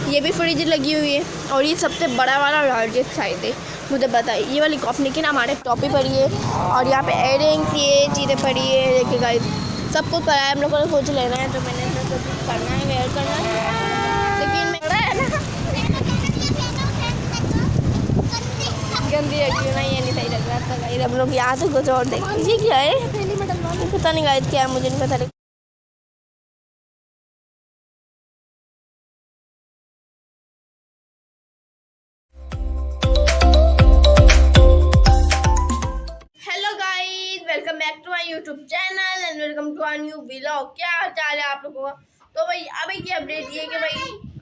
ये भी फ्रिज लगी हुई है और ये सबसे बड़ा वाला लार्जेस्ट साइज है। मुझे बताइए ये वाली कंपनी की ना हमारे टॉपी पड़ी है और यहाँ पे एयरिंग्स ये चीज़ें पड़ी है। देखिए गाइस सब कुछ पड़ा है, हम लोगों को कुछ लेना है तो मैंने सब कुछ करना है, वेयर करना है, लेकिन मेरा है ना गंदी रखी ना, ये नहीं सही लग रहा था गाइस। हम लोग यहाँ से कुछ और देखें। ये क्या है पता नहीं गाइस, क्या है मुझे नहीं पता। Welcome back to my YouTube channel and welcome to our new vlog. क्या चाल है आप लोगों का? तो भाई अभी की अपडेट ये कि भाई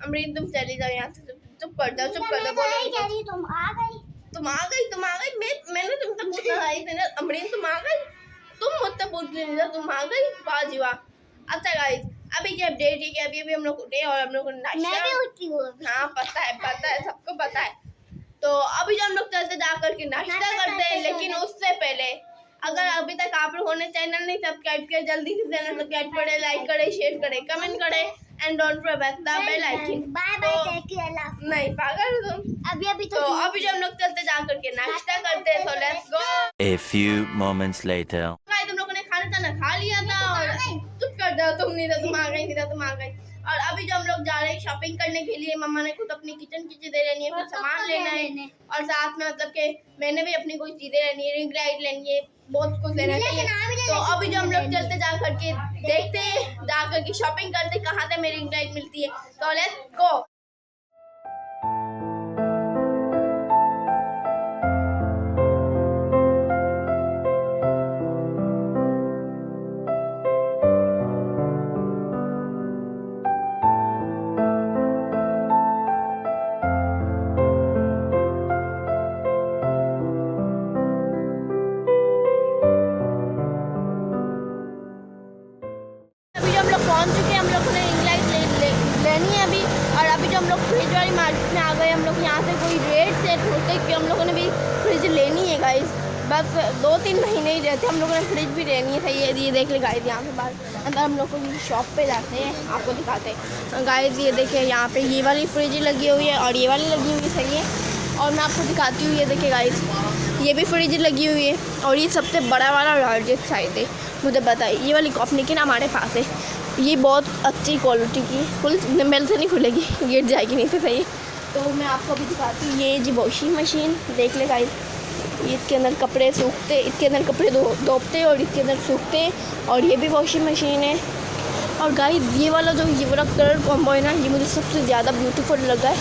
अमरीन तुम चली जाओ यहाँ से, चुप कर दो बोलो। तुम आ गई मैंने तुम तक पूछा आई थी ना अमरीन तुम आ गई, तुम मुझसे पूछ नहीं था तुम आ गई, वाह जी वाह। अच्छा गाइस अभी की अपडेट ये कि अभी हम लोग उठे और हम लोग नाश्ता, हाँ पता है सबको पता है। तो अभी जो हम लोग चलते जा करके नाश्ता करते हैं, लेकिन उससे पहले अगर अभी तक आप लोगों ने चैनल नहीं सब्सक्राइब किया जल्दी से चैनल सब्सक्राइब करें, लाइक करें, शेयर करें, कमेंट करें and don't forget the bell icon. नहीं पागल तुम अभी तो अभी जो हम लोग चलते जा करके नाश्ता करते हैं, so let's go. A few moments later. तुम लोगों ने खाना खा लिया था और चुप कर दो, तुम नहीं था तुम आ गई। और अभी जो हम लोग जा रहे हैं शॉपिंग करने के लिए, मम्मा ने खुद अपनी किचन की चीजें लेनी है, कुछ सामान लेना है और साथ में मतलब कि मैंने भी अपनी कोई चीजें लेनी है, रिंग लाइट लेनी है, बहुत कुछ लेना चाहिए। तो अभी जो हम लोग चलते जा करके देखते हैं, जा करके शॉपिंग करते कहाँ से मेरी रिंग लाइट मिलती है। तो लेट्स गो। पहुंच चुके हैं, हम लोग ने रिंग लाइट लेनी है अभी। और अभी जो हम लोग फ्रिज वाली मार्केट में आ गए, हम लोग यहाँ से कोई रेट सेट होते कि हम लोगों ने भी फ्रिज लेनी है गाइस। बस 2-3 महीने ही रहते, हम लोगों ने फ्रिज भी लेनी है। सही है, ये देख ले गाइस, यहाँ पे बाहर अंदर हम लोग को शॉप पे जाते हैं, आपको दिखाते हैं गाइस। ये देखिए यहाँ पे ये वाली फ्रिज लगी हुई है और ये वाली लगी हुई है, सही है। और मैं आपको दिखाती हूँ, ये देखिए गाइस ये भी फ्रिज लगी हुई है और ये सबसे बड़ा वाला लार्जेस्ट साइज है। मुझे बताइए ये वाली कंपनी की ना हमारे पास है, ये बहुत अच्छी क्वालिटी की, फुल मेल से नहीं खुलेगी, गिर जाएगी नहीं तो सही। तो मैं आपको अभी दिखाती हूँ, ये जी वॉशिंग मशीन देख ले गाइस, इसके अंदर कपड़े सूखते, इसके अंदर कपड़े धोपते और इसके अंदर सूखते। और ये भी वॉशिंग मशीन है। और गाइस ये वाला जो ये वाला कलर कॉम्बो है ना, ये मुझे सबसे ज़्यादा ब्यूटीफुल लगा है।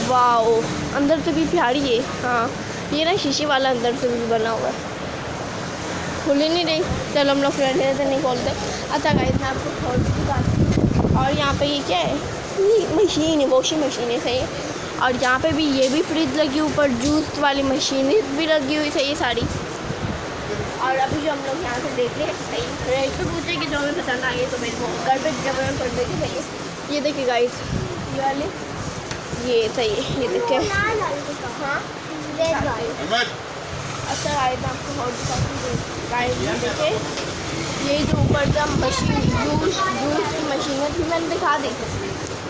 वाह अंदर से भी प्यारी है। हाँ ये ना शीशे वाला अंदर से भी बना हुआ है, खुल ही नहीं रही। चलो हम लोग फ्रेंड से नहीं खोलते। अच्छा गाइस मैं आपको खोल दिखाती हूँ। और यहाँ पे ये क्या है, ये मशीन है, वॉशिंग मशीन है, सही है। और यहाँ पे भी ये भी फ्रिज लगी, ऊपर जूस वाली मशीन भी लगी हुई, सही है सारी। और अभी जो हम लोग यहाँ से देख रहे हैं, सही रेट पे पूछे कि जो हमें पसंद आ गई तो मेरे को घर पर डिलीवर कर देगी, सही है। ये देखिए गाइस ये वाले, ये सही है, ये देखिए। हाँ अच्छा गाइस मैं आपको और दिखाती हूँ गाइस, देखिए ये जो ऊपर का मशीन जूस की मशीन है, मैंने दिखा दी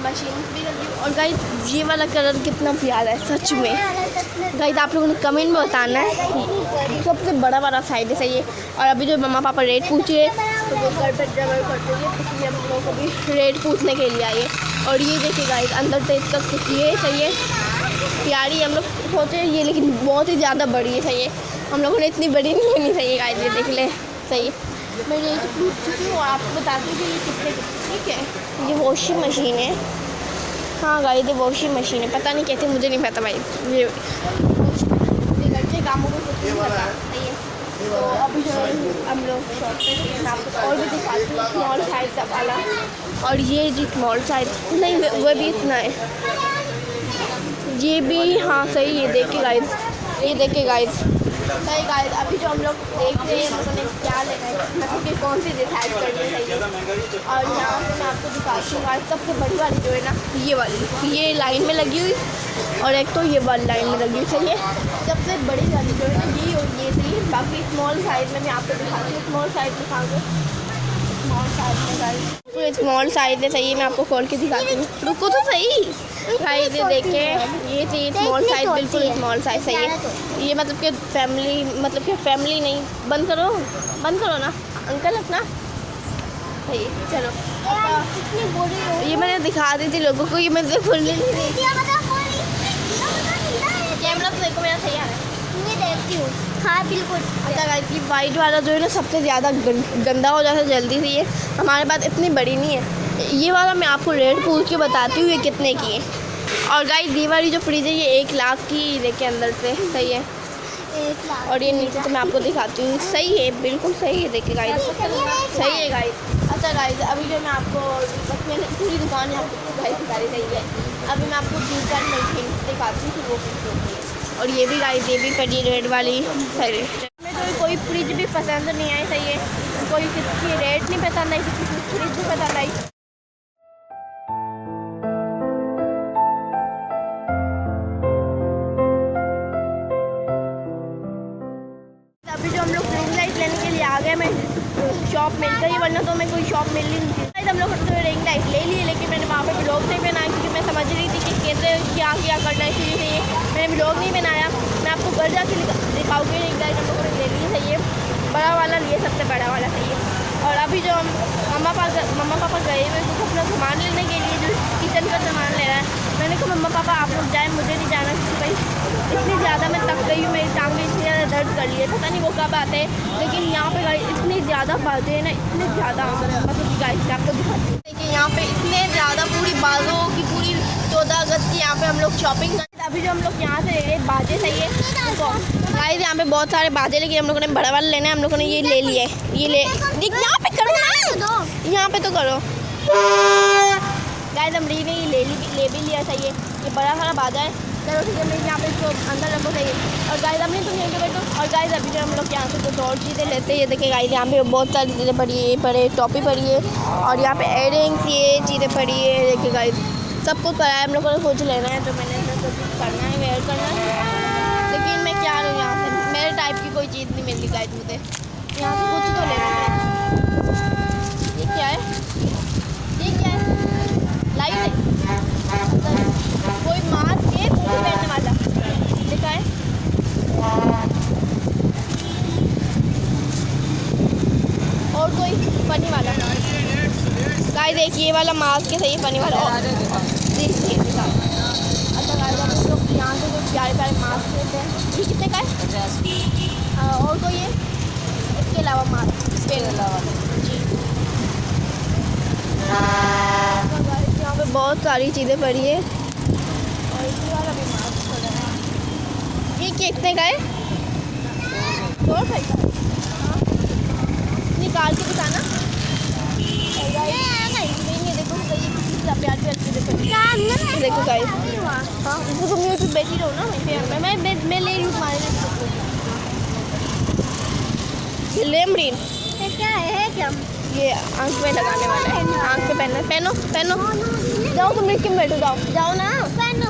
मशीन भी लगी। और गाइस ये वाला कलर कितना प्यारा है सच में। गाइस आप लोगों ने कमेंट में बताना है, सबसे बड़ा वाला साइज है, सही है। और अभी जो मम्मा पापा रेट पूछे तो वो घर पर डिलीवर कर देंगे, इसलिए हम लोगों को भी रेट पूछने के लिए आइए। और ये देखिए गाइस अंदर से इसका कुछ ये सही है, प्यारी। हम लोग सोचे ये लेकिन बहुत ही ज़्यादा बड़ी है, सही है। हम लोगों ने इतनी बड़ी नहीं लेनी, सही है गाइस, ये देख ले, सही है। मैं ये तो पूछ चुकी हूँ, आपको बताती हूँ कि ये कितने, ठीक है। ये वॉशिंग मशीन है, हाँ गाइस ये वॉशिंग मशीन है, पता नहीं कैसे, मुझे नहीं पता भाई, ये घर के कामों में कुछ नहीं पता, सही है। तो अभी जो हम लोग शॉप पे आपको और भी दिखाती हूँ, स्मॉल साइज का वाला। और ये जी स्मॉल साइज नहीं, वो भी इतना है, ये भी हाँ सही है। देखिए गाइस, ये देखिए गाइस, सही गाइस। अभी जो हम लोग देख रहे हैं हम लोगों ने क्या लेना है, मतलब कि कौन सी डिसाइड करनी चाहिए। और यहाँ से मैं आपको दिखाती हूँ गाइस, सबसे बड़ी वाली जो है ना, ये वाली, ये लाइन में लगी हुई, और एक तो ये वाली लाइन में लगी हुई, सही है। सबसे बड़ी वाली जो है ना, ये और ये सही है। बाकी स्मॉल साइज में मैं आपको दिखाती हूँ, स्मॉल साइज दिखाऊँगी। स्मॉल साइज में गाइस, पूरे स्मॉल साइज है। सही है, मैं आपको खोल के दिखाती हूँ, रुको तो सही गाइस। ये देखे, ये चाहिए स्मॉल साइज, बिल्कुल स्मॉल साइज। सही है, ये मतलब कि फैमिली नहीं। बंद करो ना अंकल अपना। सही, चलो ये मैंने दिखा दी थी लोगों को, ये मैंने खोलने नहीं दी। कैमरा तो देखो मेरा सही आ रहा है, देखती हूँ। हाँ बिल्कुल। अच्छा गाइस, ये वाइट वाला जो है ना सबसे ज़्यादा गंदा हो जाता है जल्दी से। ये हमारे पास इतनी बड़ी नहीं है। ये वाला मैं आपको रेट पूछ के बताती हूँ ये कितने की है। और गाइस ये वाली जो फ्रिज है ये 1 लाख की देखिए अंदर से। सही है, 1 लाख। और ये नीचे से मैं आपको दिखाती हूँ। सही है, बिल्कुल सही है। देखिए गाइस, सही है गाइस। अच्छा गाइस, अभी जो मैं आपको बस मैंने पूरी दुकान यहाँ आपको गाइस दिखा रही। सही है, अभी मैं आपको 3-4 मशीन दिखाती हूँ कि वो कितनी होती है। और ये भी गाइस, ये भी पड़ी रेड वाली। सही, हमें तो कोई फ्रिज भी पसंद नहीं आई। सही है, कोई किसी रेट नहीं पसंद आई, किसी की फ्रिज भी पसंद आई। अभी जो हम लोग रिंग लाइट लेने के लिए आ गए, मैं शॉप मिल गई, वरना तो मैं कोई शॉप मिल ही नहीं थी। हम लोग तो रिंग लाइट ले लिए, लेकिन मैंने वहाँ पे ब्लॉग नहीं बनाया क्योंकि मैं समझ रही थी कि कैसे क्या करना है। इसलिए मैंने ब्लॉग नहीं बनाया। मैं आपको घर जाके दिखाऊंगी। रिंग लाइट हम लोगों ने ले ली। सही है, बड़ा वाला लिए, सबसे बड़ा वाला। सही है, और अभी जो हम मम्मा पापा गए हुए कुछ अपना सामान लेने के लिए, जो किचन का सामान ले रहा है। मैंने कहा मम्मा पापा आप लोग जाए, मुझे नहीं जाना क्योंकि भाई इतनी ज़्यादा मैं थक गई हूँ, मेरी टांग में इतनी ज़्यादा दर्द कर लिए, पता नहीं वो कब आते हैं। लेकिन यहाँ पे गाइस इतनी ज़्यादा बातें हैं ना, इतने ज़्यादा, मतलब गाइस मैं आपको दिखाती हूँ। देखिए यहाँ पे इतने ज़्यादा पूरी बाजों की पूरी 14 अगस्त की यहाँ पे हम लोग शॉपिंग करते। अभी जो हम लोग यहाँ से ले बाजे। सही है गाइस, यहाँ पे बहुत सारे बाजे, लेकिन हम लोगों ने बड़ा वाला लेना है। हम लोगों ने ये ले लिया है। ये ले यहाँ पे करो ना, यहाँ पे तो करो गाइस। हम री ने ये ले भी लिया। सही है, ये बड़ा सारा बाजा है। चलो ठीक है, मैं यहाँ पे इसको अंदर रखो। सही है, और गाइस अपनी तुम यहीं पे बैठो। और गाइस अभी जो हम लोग यहाँ से कुछ और चीज़ें लेते हैं, ये देखिए गाइस यहाँ पे बहुत सारी चीज़ें पड़ी है। पड़े टॉपी पड़ी है, और यहाँ पे एयरिंग्स, ये चीज़ें पड़ी है। देखिए गाइस सब कुछ पड़ा है। हम लोगों ने कुछ लेना है तो मैंने सब कुछ करना है, वेयर करना है। लेकिन मैं क्या लूँ यहाँ से, मेरे टाइप की कोई चीज़ नहीं मिल रही गाइस मुझे। यहाँ से कुछ तो लेना है। ये क्या है, ये क्या है, लाइट है, कोई मास्क है मुँह पे पहनने वाला देखा है। और कोई फनी वाला गाइस, देखिए ये वाला मास्क है। सही है, फनी वाला। देखिए अच्छा गाइस, हम लोग यहाँ से जो प्यारे मास्क लेते हैं, ये कितने का है? और कोई है इसके अलावा मास्क, इसके अलावा जी। यहाँ पे बहुत सारी चीज़ें पड़ी है, और इसी वाला भी मास्क पड़ा है। ये कितने का है? 100 का है। हाँ, निकाल के दिखाना। देखो गाइस, हाँ तो तुम यहीं पे बैठी रहो ना, वहीं पे मैं ले रही हूँ तुम्हारे लिए। लेमरीन क्या है, क्या ये आँख में लगाने वाला है, आँख पे पहनो। जाओ तुम क्यों बैठो, जाओ ना, पहन।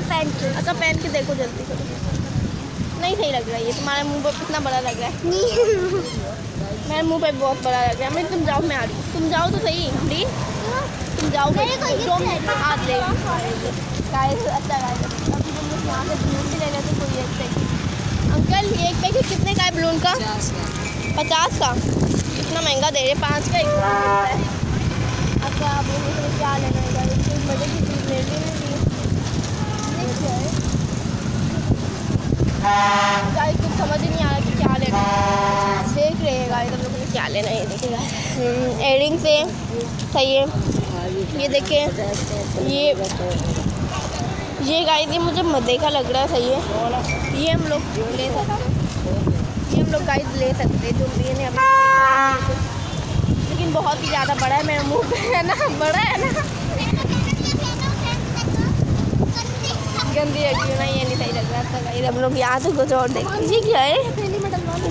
अच्छा पहन के देखो जल्दी से। नहीं सही लग रहा है ये, तुम्हारे मुंह पर कितना बड़ा लग रहा है। मेरे मुंह पे बहुत बड़ा लग रहा है। तुम जाओ, मैं आ रही हूँ। तुम जाओ तो सही प्लीज, तुम जाओ। हाथ ले गाइस। अच्छा गाइस, अभी तुम लोग यहाँ से बलून भी ले लेते कोई एक पैकेट। अंकल ये एक पैकेट कितने का है बलून का? 50 का। इतना महंगा दे रहे, 5 का एक है। अच्छा आप लोगों क्या लेना है गाइस, कोई मज़े की चीज़ ले लेना गाइस, कुछ समझ ही नहीं आ रहा कि क्या लेना है। देख रहे हैं गाइस हम लोगों ने क्या लेना है। देखिएगा एयरिंग से। सही है, ये देखें, ये गाइस ये मुझे मज़े का लग रहा है। सही है, ये हम लोग ले सकते हैं, ये हम लोग गाइस ले सकते हैं। जो मैंने अभी, लेकिन बहुत ही ज़्यादा बड़ा है, मेरे मुंह पे है ना, बड़ा है ना, गंदी लगी ना, ये नहीं सही लग रहा था गाइस। हम लोग यहाँ से कुछ और देखते हैं। ये क्या है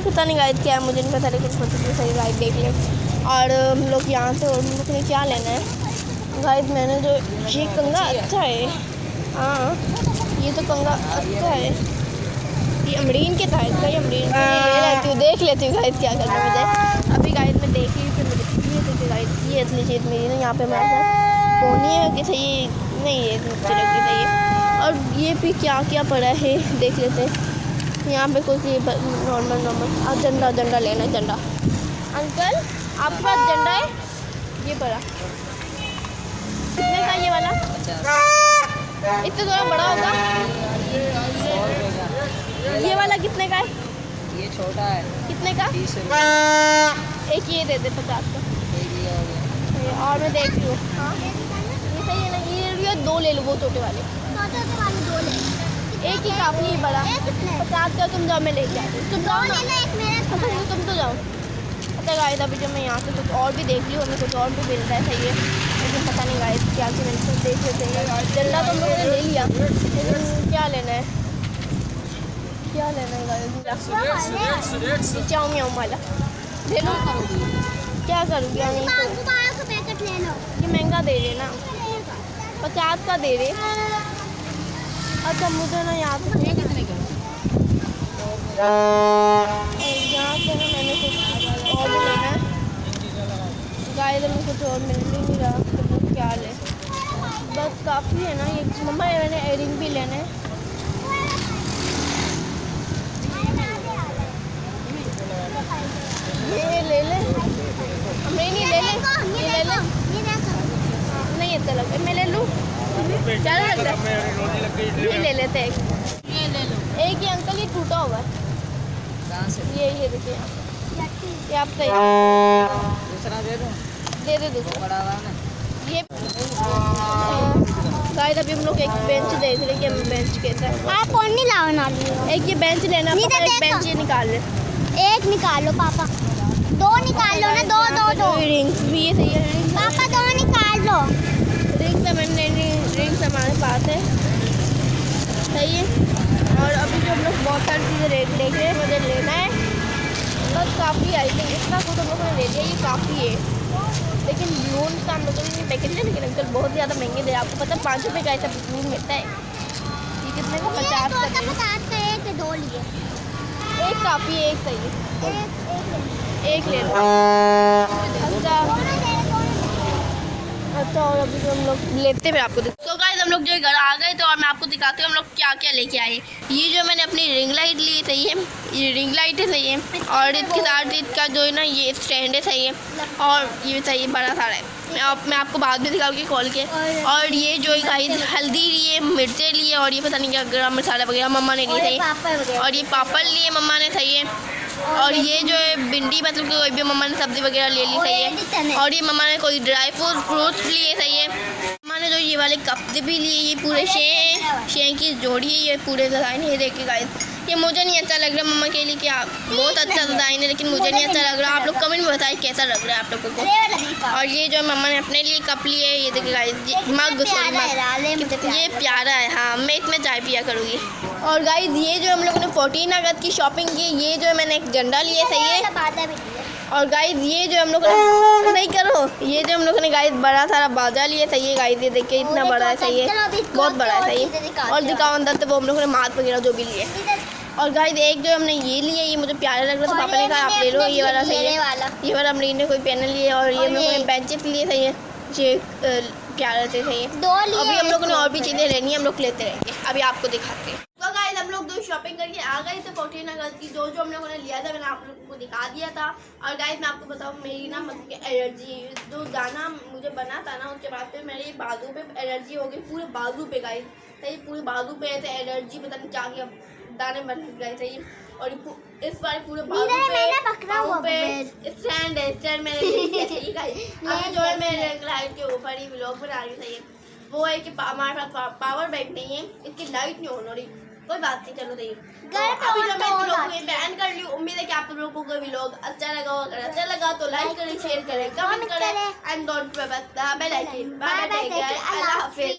पता नहीं गाइस, क्या है मुझे नहीं पता, लेकिन कुछ सही गाइस देख ले। और हम लोग यहाँ से, और हम लोग ने क्या लेना है गाइस, मैंने जो ये कंगा अच्छा है। हाँ ये तो कंगा अच्छा है, ये अमरीन के था इसका, ये अमरीन ले लेती हूँ, देख लेती हूँ गाइस क्या करना मुझे। अभी गाइस मैं देख रही हूँ, फिर मुझे ये गाइस ये असली चीज़ मेरी ना यहाँ पे हमारे साथ पोनी है कि सही नहीं है, अच्छी लग रही है। और ये भी क्या क्या पड़ा है देख लेते हैं। यहाँ पे कुछ ये नॉर्मल झंडा लेना है, झंडा। अंकल आपके पास झंडा है? ये पड़ा कितने का ये वाला? इससे थोड़ा बड़ा होगा। ये वाला कितने का है? ये छोटा है। कितने का? 30 रुपये। एक ये दे दे 50 का। और मैं देख रही हूँ। हाँ ये सही है ना, ये 2 ले लो, वो छोटे वाले। एक ही काफ़ी है बड़ा। 50 का तुम जाओ, मैं लेके आती हूँ। तुम जाओ ना, तुम तो जाओ। अच्छा गाइस, अभी जो मैं यहाँ से कुछ और भी देख ली, हमें कुछ और भी मिल रहा है, सही है, लेकिन पता नहीं गाइस क्या क्या मिलता है, देख लेते हैं। झंडा तो हम लोगों ने ले लिया, लेकिन क्या लेना है, क्या लेना है गाइस? चाऊ म्याऊ वाला ले लो। क्या करूँगी? ये महंगा दे रहे ना, 50 का दे रहे। अच्छा मुझे ना यहाँ से ना मैंने कुछ और भी लेना है गाइस, में कुछ और मिल भी नहीं रहा, तो क्या ले, बस काफ़ी है ना ये। मम्मा मैंने एयरिंग भी लेना है। ये ले ले, हमें नहीं ले ले, ये ले ले। नहीं अच्छा लग रहा, मैं ले लूँ, क्या लग रहा है? ये ले लेते हैं, ये ले लो। एक ये अंकल, ये टूटा हुआ है। कहाँ से? ये देखिए, ये आप सही दूसरा दे दूँ? दे दे दूसरा बड़ा हुआ ना ये। गाइस अभी हम लोग एक बेंच देख रहे हैं कि हम बेंच कैसा है। आप कौन नहीं लाओ ना? एक ये बेंच लेना, पापा एक बेंच ये निकाल ले। एक निकालो पापा, 2 निकाल लो ना, 2 रिंग्स भी ये सही है, रिंग्स पापा 2 निकाल लो। रिंग्स मैंने रिंग्स हमारे पास है, सही है। और अभी जो हम लोग बहुत सारी चीज़ें देख रहे हैं, मुझे लेना है, बस काफ़ी आई थिंक इतना कुछ हम लोगों ने ले लिया, ये काफ़ी है। लेकिन बलून का हम लोगों ने पैकेट लिया, लेकिन अंकल बहुत ज़्यादा महंगे दे, आपको पता है 5 रुपये का ऐसा बलून मिलता है। ये कितने का? 50 का। 50 का एक 2 लिए। एक काफ़ी है, एक सही है, एक ले लो। अच्छा और अभी जो हम लोग लेते हुए आपको तो गाइस हम लोग जो घर आ गए, तो और मैं आपको दिखाती हूँ हम लोग क्या क्या लेके आए। ये जो मैंने अपनी रिंग लाइट ली, सही है, ये रिंग लाइट है, सही है। और इसके साथ इसका जो है ना ये स्टैंड है, सही है। और ये सही है, बड़ा सारा है, मैं आपको बाद में दिखाऊंगी खोल के। और ये जो गाइस हल्दी लिए, मिर्चें लिए, और ये पता नहीं क्या गरम मसाला वगैरह मम्मा ने लिए, सही है। और ये पापड़ लिए मम्मा ने, सही है। और ये जो है भिंडी, मतलब कि कोई भी मम्मा ने सब्ज़ी वगैरह ले ली, सही है। और ये मम्मा ने कोई ड्राई फ्रूट्स लिए, सही है। मम्मा ने जो ये वाले कप भी लिए, ये पूरे शें की जोड़ी है, ये पूरे डिज़ाइन है, देखिए गाइस। ये मुझे नहीं अच्छा लग रहा, मम्मा के लिए क्या बहुत अच्छा डिज़ाइन है, लेकिन मुझे नहीं अच्छा लग रहा। आप लोग कमेंट में बताइए कैसा लग रहा है आप लोगों को। और ये जो मम्मा ने अपने लिए कप लिए, ये देखिए गाइस, मग ये प्यारा है, हाँ मैं इसमें चाय पिया करूँगी। और गाइस ये जो हम लोगों ने 14 अगस्त की शॉपिंग की, ये जो मैंने एक झंडा लिया, सही है। और गाइस ये जो हम लोगों ने नहीं करो, ये जो हम लोगों ने गाइस बड़ा सारा बाजा लिया, सही है गाइस, ये देखिए इतना बड़ा है, सही है, बहुत बड़ा है, सही है। और दिखाओ अंदर तो वो हम लोगों ने मास्क वगैरह जो भी लिए। और गाइस एक जो हमने ये लिए, ये मुझे प्यारा लग रहा था, पापा ने कहा आप ले लो ये वाला, सही है। ये वाला हम ने कोई पेन लिए, और ये हम लोगों ने बेंचेस लिए, सही है, ये प्यारा से, सही है। अभी हम लोगों ने और भी चीज़ें लेनी है, हम लोग लेते रहेंगे, अभी आपको दिखाते हैं। तो गाइस हम लोग जो शॉपिंग करके आ गए थे 14 अगस्त की, जो हम लोगों ने लिया था मैंने आप लोगों को दिखा दिया था। और गाइस मैं आपको बताऊँ, मेरी ना मतलब कि एलर्जी जो दाना मुझे बना था ना, उसके बाद फिर मेरे बाजू पे एलर्जी हो गई, पूरे बाजू पे गाइस, सही, पूरे बाजू पे ऐसे एलर्जी, पता नहीं क्या क्या दाने बन गए, सही। और इस बार पूरे बाजू पे स्टैंड है, स्टैंड मैंने ले लिया, सही गाइस। अभी जो है मैं लाइट के ऊपर ही व्लॉग बना रही हूँ, सही है। वो है कि हमारे पास पावर बैंक नहीं है, इसकी लाइट नहीं ऑन हो रही, कोई बात नहीं, चलो सही। तो अभी जो मैं व्लॉग को बैन कर ली, उम्मीद है कि आप लोगों को व्लॉग अच्छा लगा होगा। अगर अच्छा लगा तो लाइक करें, शेयर करें, कमेंट करें, and don't forget the bell icon. Bye bye, अल्लाह हाफिज़।